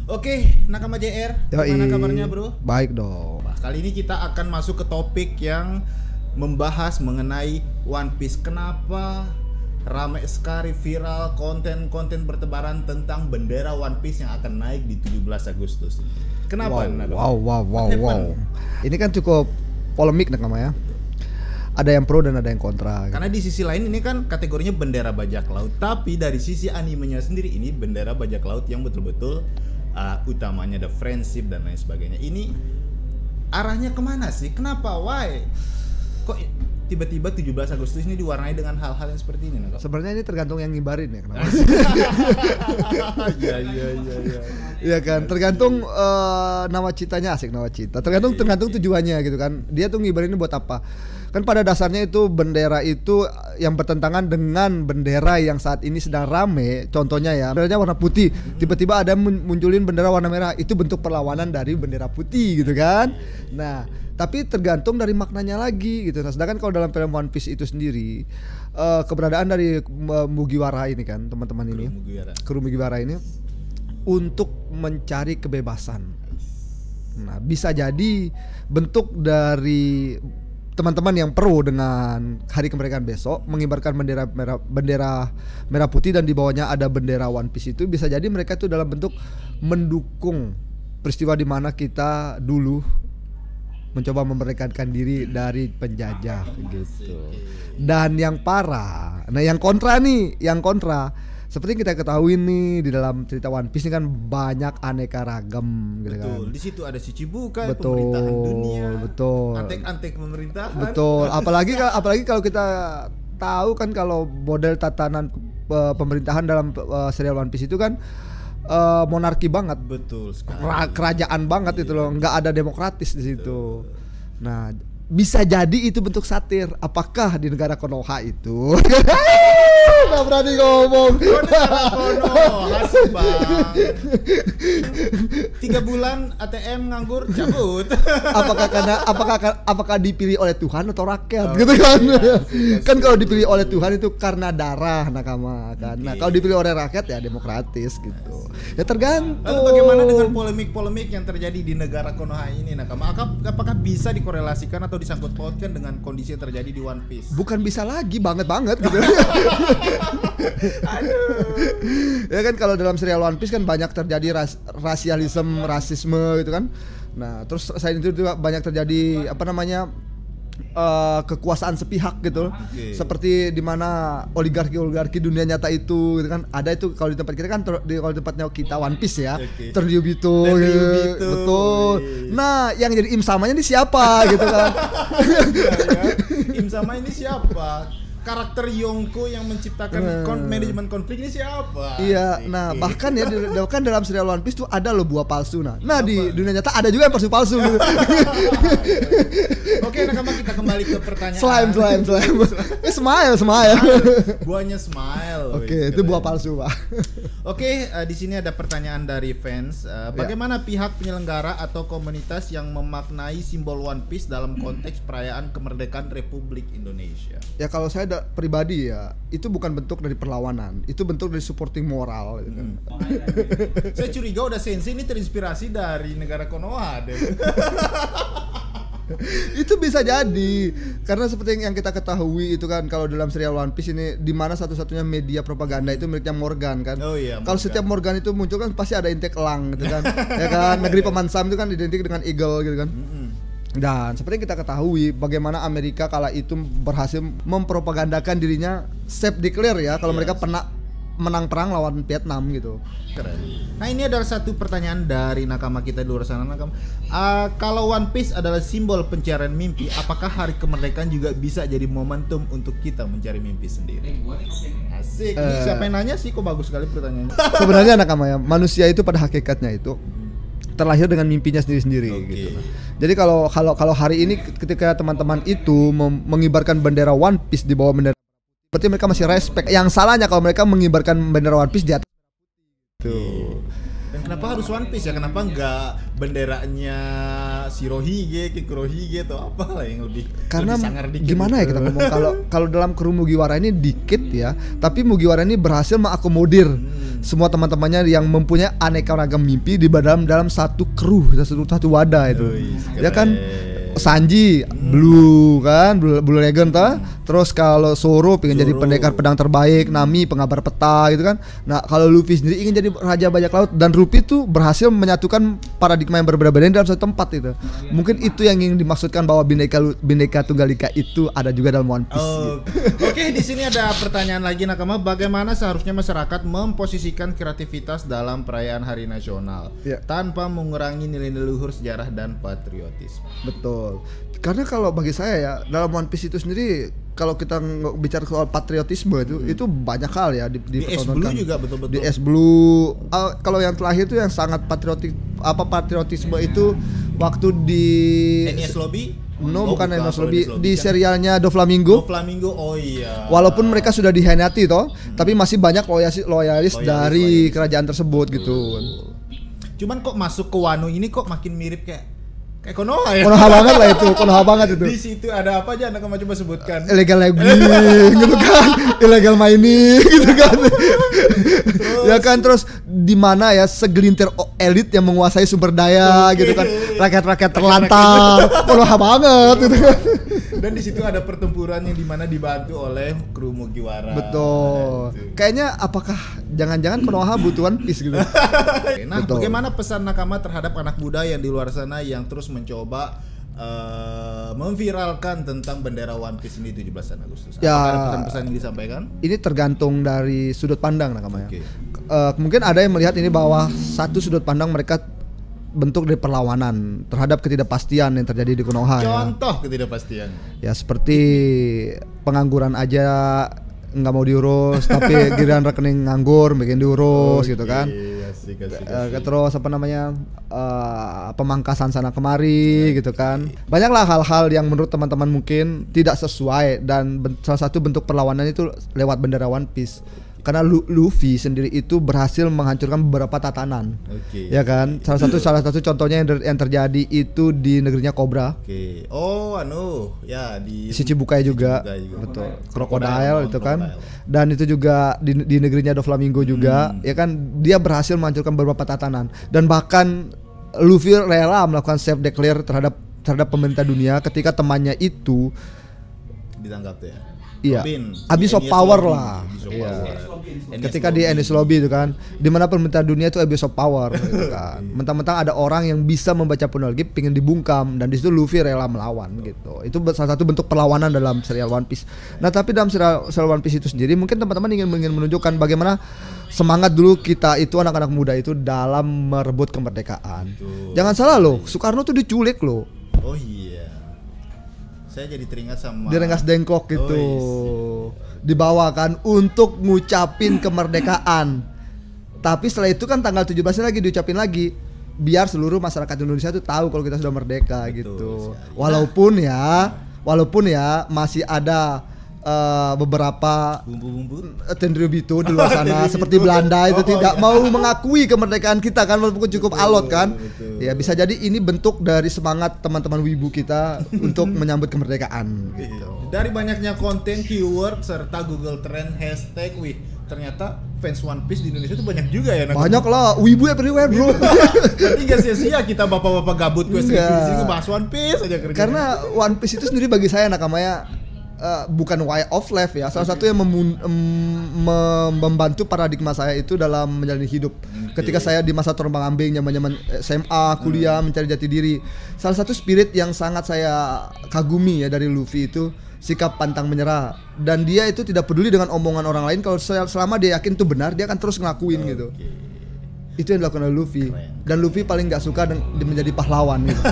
Oke, Nakama JR, gimana kabarnya bro? Baik dong. Kali ini kita akan masuk ke topik yang membahas mengenai One Piece. Kenapa ramai sekali viral konten-konten bertebaran tentang bendera One Piece yang akan naik di 17 Agustus. Kenapa? Wow. Ini kan cukup polemik Nakama ya. Ada yang pro dan ada yang kontra. Karena di sisi lain ini kan kategorinya bendera bajak laut, tapi dari sisi animenya sendiri ini bendera bajak laut yang betul-betul utamanya ada friendship dan lain sebagainya. Ini arahnya kemana sih? Kenapa? Why? Kok tiba-tiba 17 Agustus ini diwarnai dengan hal-hal yang seperti ini? Sebenarnya ini tergantung yang ngibarin ya. Kenapa? Iya. Iya kan, tergantung nawacitanya, asik nawacita. Tergantung tujuannya gitu kan. Dia tuh ngibarin ini buat apa? Kan pada dasarnya itu bendera itu yang bertentangan dengan bendera yang saat ini sedang rame. Contohnya ya, benderanya warna putih, tiba-tiba ada munculin bendera warna merah. Itu bentuk perlawanan dari bendera putih gitu kan. Nah, tapi tergantung dari maknanya lagi gitu. Nah, sedangkan kalau dalam film One Piece itu sendiri, keberadaan dari Mugiwara ini kan, teman-teman ini, kru Mugiwara ini untuk mencari kebebasan. Nah, bisa jadi bentuk dari teman-teman yang pro dengan hari kemerdekaan besok mengibarkan bendera merah putih dan di bawahnya ada bendera One Piece, itu bisa jadi mereka itu dalam bentuk mendukung peristiwa di mana kita dulu mencoba memerdekakan diri dari penjajah gitu. Dan yang parah, nah yang kontra, seperti kita ketahui nih di dalam cerita One Piece ini kan banyak aneka ragam gitu kan. Betul, di situ ada Shichibukai, pemerintahan dunia. Betul. Antek-antek pemerintahan. Betul. Apalagi kalau kita tahu kan kalau model tatanan pemerintahan dalam serial One Piece itu kan monarki banget. Betul sekali. Kerajaan banget itu loh, nggak ada demokratis di situ. Nah, bisa jadi itu bentuk satir. Apakah di negara Konoha itu? Nggak berani ngomong. Konoha sih bang. 3 bulan ATM nganggur cabut. Apakah dipilih oleh Tuhan atau rakyat gitu kan? Kan kalau dipilih oleh Tuhan itu karena darah Nakama kan. Nah, kalau dipilih oleh rakyat ya demokratis gitu. Ya tergantung. Lalu bagaimana dengan polemik-polemik yang terjadi di negara Konoha ini Nakama? Apakah bisa dikorelasikan atau disangkut pautkan dengan kondisi yang terjadi di One Piece? Bukan bisa lagi, banget gitu. Aduh. Ya kan kalau dalam serial One Piece kan banyak terjadi rasisme gitu kan. Nah, terus selain itu juga banyak terjadi kekuasaan sepihak gitu. Seperti di mana oligarki dunia nyata itu gitu kan. Ada itu kalau di tempat kita kan kalau di tempatnya kita One Piece ya. Tenryubito gitu. Betul. Nah, yang jadi Im Samanya ini siapa gitu kan. Im Sama ini siapa? Karakter Yonko yang menciptakan manajemen konflik ini siapa? Iya, nah bahkan ya kan dalam serial One Piece tuh ada loh buah palsu. Nah di dunia nyata ada juga yang palsu gitu. Oke, Nakama, kita kembali ke pertanyaan. Slime. Smile. Buahnya smile. Oke, itu buah palsu, Pak. Oke, di sini ada pertanyaan dari fans. Bagaimana pihak penyelenggara atau komunitas yang memaknai simbol One Piece dalam konteks perayaan kemerdekaan Republik Indonesia? Ya kalau saya pribadi ya, itu bukan bentuk dari perlawanan, itu bentuk dari supporting moral gitu kan. Saya curiga udah Sensei ini terinspirasi dari negara Konoha deh. Itu bisa jadi karena seperti yang kita ketahui itu kan, kalau dalam serial One Piece ini di mana satu-satunya media propaganda itu miliknya Morgan kan. Oh iya. Kalau setiap Morgan itu muncul kan pasti ada intek elang gitu kan. Ya kan, negeri Paman Sam itu kan identik dengan eagle gitu kan. Dan seperti yang kita ketahui bagaimana Amerika kala itu berhasil mempropagandakan dirinya self declare ya kalau mereka pernah menang perang lawan Vietnam gitu. Keren. Nah, ini adalah satu pertanyaan dari nakama kita di luar sana, Nakama. Kalau One Piece adalah simbol pencarian mimpi, apakah hari kemerdekaan juga bisa jadi momentum untuk kita mencari mimpi sendiri? Asik. Ini siapa yang nanya sih? Kok bagus sekali pertanyaannya. Sebenarnya Nakama ya, manusia itu pada hakikatnya itu terlahir dengan mimpinya sendiri-sendiri gitu. Jadi kalau hari ini ketika teman-teman itu mengibarkan bendera One Piece di bawah bendera, berarti mereka masih respect. Yang salahnya kalau mereka mengibarkan bendera One Piece di atas itu. Dan kenapa harus One Piece ya? Kenapa enggak benderanya Shirohige, Kikurohige atau apa lah yang lebih sangar dikit? Gimana ya kita ngomong kalau dalam kru Mugiwara ini dikit ya, tapi Mugiwara ini berhasil mengakomodir semua teman-temannya yang mempunyai aneka ragam mimpi di dalam satu kru, satu wadah itu. Ya kan, Sanji Blue kan, Blue Dragon ta. Terus kalau Zoro pengen jadi pendekar pedang terbaik, Nami pengabar peta gitu kan. Nah, kalau Luffy sendiri ingin jadi raja bajak laut, dan Luffy tuh berhasil menyatukan paradigma yang berbeda-beda dalam satu tempat itu. Mungkin itu yang ingin dimaksudkan bahwa Bhinneka Tunggal Ika itu ada juga dalam One Piece. Oke, di sini ada pertanyaan lagi nakama, bagaimana seharusnya masyarakat memposisikan kreativitas dalam perayaan Hari Nasional tanpa mengurangi nilai-nilai luhur sejarah dan patriotisme? Betul. Karena kalau bagi saya ya, dalam One Piece itu sendiri, kalau kita bicara soal patriotisme itu banyak hal ya di S Blue juga betul-betul. Di S Blue, kalau yang terakhir itu yang sangat patriotisme itu waktu di NES Lobby. Bukan NES Lobby, di serialnya Doflamingo. Oh iya. Walaupun mereka sudah dihianati toh, tapi masih banyak loyalis dari kerajaan tersebut gitu. Cuman kok masuk ke Wano ini kok makin mirip kayak Konoha ya. Konoha banget itu. Di situ ada apa aja nakama, coba sebutkan. Illegal logging gitu kan, illegal mining gitu kan. Ya kan, terus di mana ya segelintir elit yang menguasai sumber daya gitu kan. Rakyat-rakyat terlantar. Konoha banget gitu kan. Dan di situ ada pertempuran yang dimana dibantu oleh kru Mugiwara. Betul. Kayaknya apakah jangan-jangan Konoha butuh One Piece gitu. Nah, bagaimana pesan nakama terhadap anak muda yang di luar sana yang terus mencoba memviralkan tentang bendera One Piece ini 17 Agustus? Ya, apakah ada pesan-pesan yang disampaikan? Ini tergantung dari sudut pandang nakamanya. Mungkin ada yang melihat ini bahwa satu sudut pandang mereka bentuk dari perlawanan terhadap ketidakpastian yang terjadi di Konoha. Contoh ketidakpastian. Ya seperti pengangguran aja nggak mau diurus, tapi giliran rekening nganggur bikin diurus gitu kan. Asik. Terus apa namanya, pemangkasan sana kemari gitu kan. Banyaklah hal-hal yang menurut teman-teman mungkin tidak sesuai, dan salah satu bentuk perlawanan itu lewat bendera One Piece. Karena Luffy sendiri itu berhasil menghancurkan beberapa tatanan, ya kan. Salah satu contohnya yang terjadi itu di negerinya Cobra. Di Shichibukai juga. Betul. Crocodile itu kan. Dan itu juga di negerinya Doflamingo juga, ya kan. Dia berhasil menghancurkan beberapa tatanan, dan bahkan Luffy rela melakukan self declare terhadap pemerintah dunia ketika temannya itu ditangkap ya. Iya, abuse of power lah. Ketika di NES Lobby itu kan, dimana pemerintah dunia itu abuse of power gitu kan. Mentang-mentang ada orang yang bisa membaca teknologi pengen dibungkam, dan di situ Luffy rela melawan gitu. Itu salah satu bentuk perlawanan dalam serial One Piece. Nah, tapi dalam serial One Piece itu sendiri mungkin teman-teman ingin menunjukkan bagaimana semangat dulu kita itu, anak-anak muda itu, dalam merebut kemerdekaan. Jangan salah loh, Soekarno tuh diculik loh. Oh iya. Saya jadi teringat sama di Rengas Dengklok gitu. Dibawakan untuk ngucapin kemerdekaan. Tapi setelah itu kan tanggal 17-nya lagi diucapin lagi, biar seluruh masyarakat Indonesia tuh tahu kalau kita sudah merdeka. Betul, gitu. Sekali. Walaupun ya masih ada beberapa bumbu-bumbu Tenryubito di luar sana seperti Belanda itu tidak mau mengakui kemerdekaan kita kan, walaupun cukup alot kan. Ya bisa jadi ini bentuk dari semangat teman-teman wibu kita untuk menyambut kemerdekaan gitu. Dari banyaknya konten, keyword serta Google Trend hashtag, ternyata fans One Piece di Indonesia itu banyak juga ya. Banyak lah, wibu everywhere bro. Berarti gak sia-sia kita bapak-bapak gabut quest review bahas One Piece aja kerjanya. Karena One Piece itu sendiri bagi saya nakamanya bukan way of life ya. Salah satu yang membantu paradigma saya itu dalam menjalani hidup. Ketika saya di masa terombang-ambing, zaman-zaman SMA, kuliah, mencari jati diri, salah satu spirit yang sangat saya kagumi ya dari Luffy itu sikap pantang menyerah. Dan dia itu tidak peduli dengan omongan orang lain, kalau selama dia yakin itu benar, dia akan terus ngelakuin gitu. Itu yang dilakukan oleh Luffy. Dan Luffy paling gak suka menjadi pahlawan gitu.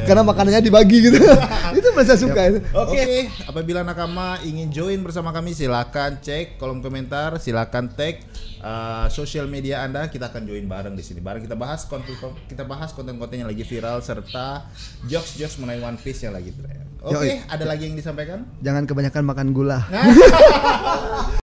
Karena makanannya dibagi gitu. Itu saya suka itu. Oke, apabila nakama ingin join bersama kami, silakan cek kolom komentar, silakan tag sosial media Anda, kita akan join bareng di sini. Bareng kita bahas konten-konten yang lagi viral serta jokes-jokes mengenai One Piece yang lagi tren. Oke, ada lagi yang disampaikan? Jangan kebanyakan makan gula.